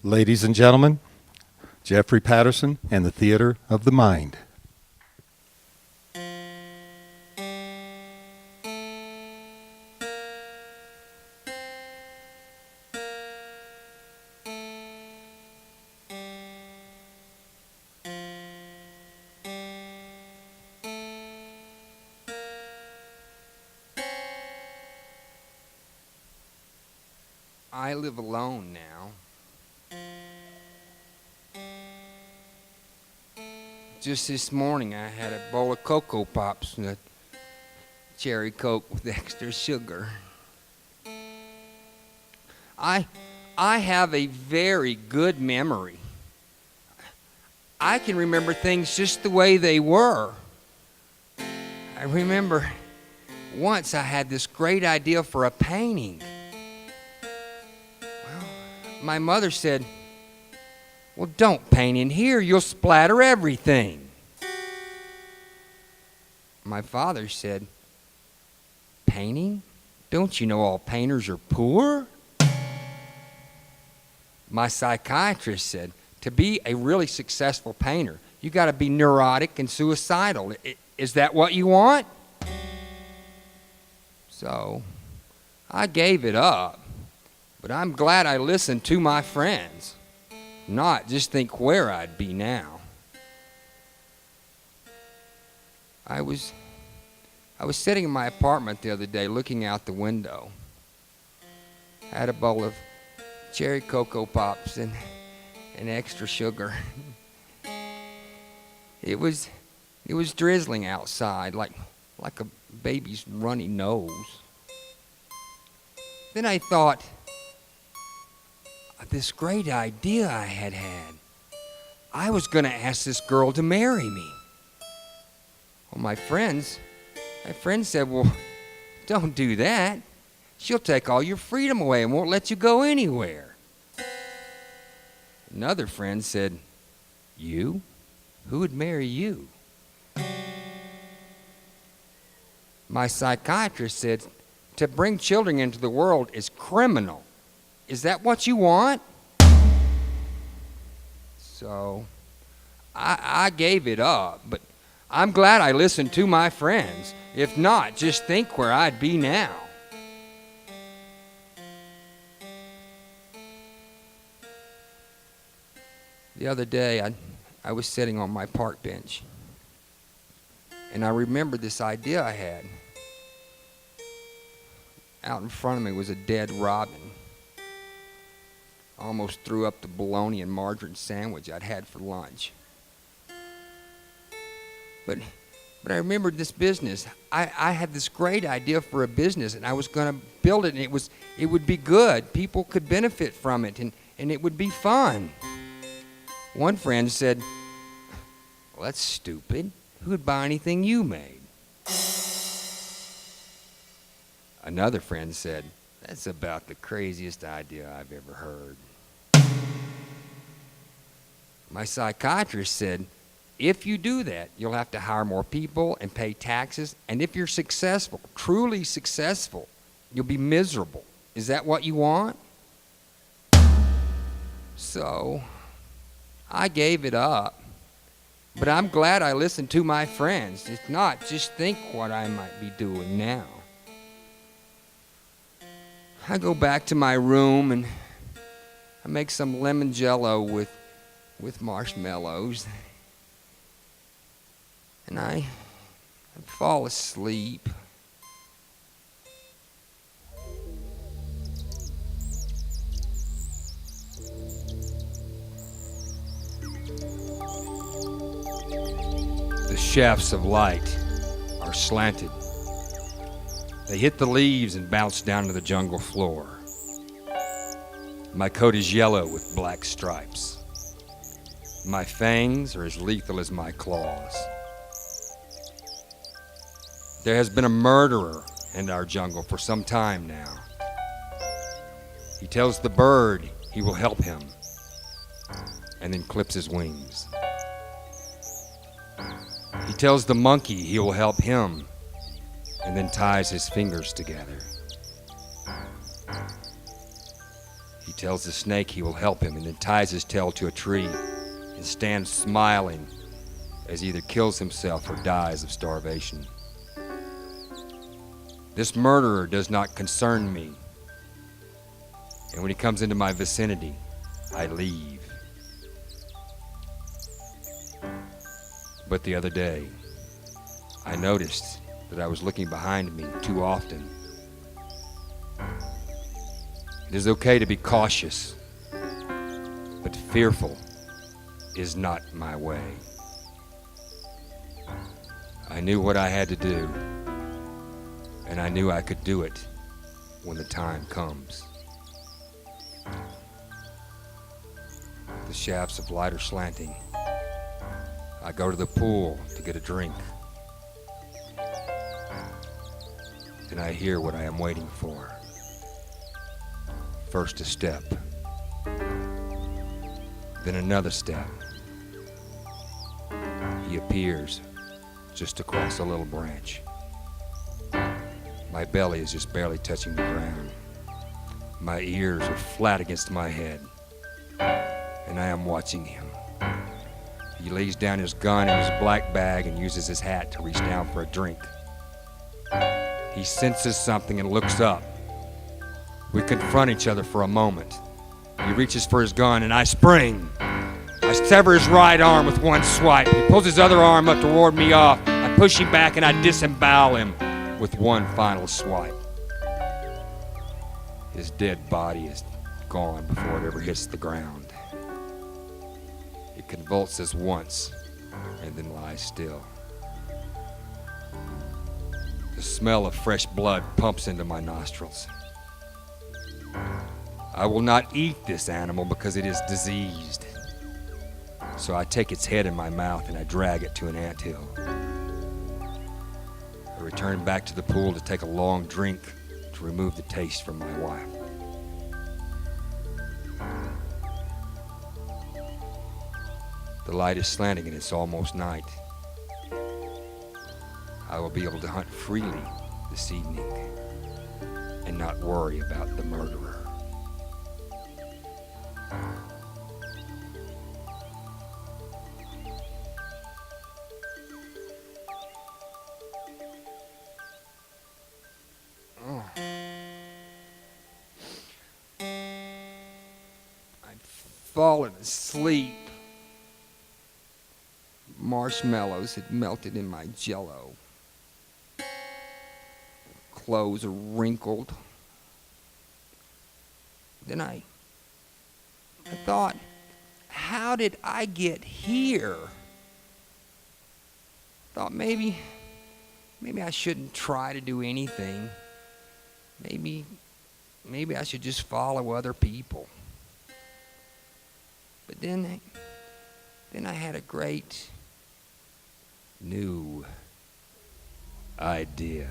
Ladies and gentlemen, Jeffery Patterson and the Theater of the Mind. I live alone now. Just this morning I had a bowl of Cocoa Pops and a cherry Coke with extra sugar. I have a very good memory. I can remember things just the way they were. I remember once I had this great idea for a painting. My mother said, "Well, don't paint in here. You'll splatter everything." My father said, "Painting? Don't you know all painters are poor?" My psychiatrist said, "To be a really successful painter, you got to be neurotic and suicidal. Is that what you want?" So I gave it up. But I'm glad I listened to my friends, not just think where I'd be now. I was sitting in my apartment the other day looking out the window. I had a bowl of cherry Cocoa Pops and extra sugar. It was drizzling outside like a baby's runny nose. Then I thought, this great idea I had. I was going to ask this girl to marry me. Well, my friends said, "Well, don't do that. She'll take all your freedom away and won't let you go anywhere." Another friend said, "You? Who would marry you?" My psychiatrist said, "To bring children into the world is criminal. Is that what you want?" So I gave it up, but I'm glad I listened to my friends. If not, just think where I'd be now. The other day, I was sitting on my park bench, and I remembered this idea I had. Out in front of me was a dead robin. I almost threw up the bologna and margarine sandwich I'd had for lunch. But I remembered this business. I had this great idea for a business, and I was going to build it, and it would be good. People could benefit from it, and it would be fun. One friend said, "Well, that's stupid. Who would buy anything you made?" Another friend said, "That's about the craziest idea I've ever heard." My psychiatrist said, "If you do that, you'll have to hire more people and pay taxes. And if you're successful, truly successful, you'll be miserable. Is that what you want?" So I gave it up. But I'm glad I listened to my friends. If not, just think what I might be doing now. I go back to my room and I make some lemon jello with marshmallows. And I fall asleep. The shafts of light are slanted. They hit the leaves and bounce down to the jungle floor. My coat is yellow with black stripes. My fangs are as lethal as my claws. There has been a murderer in our jungle for some time now. He tells the bird he will help him, and then clips his wings. He tells the monkey he will help him, and then ties his fingers together. He tells the snake he will help him and then ties his tail to a tree and stands smiling as he either kills himself or dies of starvation. This murderer does not concern me, and when he comes into my vicinity, I leave. But the other day, I noticed that I was looking behind me too often. It is okay to be cautious, but fearful is not my way. I knew what I had to do, and I knew I could do it when the time comes. The shafts of light are slanting. I go to the pool to get a drink. Then I hear what I am waiting for. First a step, then another step. He appears just across a little branch. My belly is just barely touching the ground. My ears are flat against my head, and I am watching him. He lays down his gun in his black bag and uses his hat to reach down for a drink. He senses something and looks up. We confront each other for a moment. He reaches for his gun and I spring. I sever his right arm with one swipe. He pulls his other arm up to ward me off. I push him back and I disembowel him with one final swipe. His dead body is gone before it ever hits the ground. It convulses once and then lies still. The smell of fresh blood pumps into my nostrils. I will not eat this animal because it is diseased. So I take its head in my mouth and I drag it to an anthill. I return back to the pool to take a long drink to remove the taste from my wife. The light is slanting and it's almost night. I will be able to hunt freely this evening and not worry about the murderer. I'd fallen asleep. Marshmallows had melted in my jello. Clothes are wrinkled. Then I thought, how did I get here? Thought maybe I shouldn't try to do anything. Maybe I should just follow other people. But then I had a great new idea.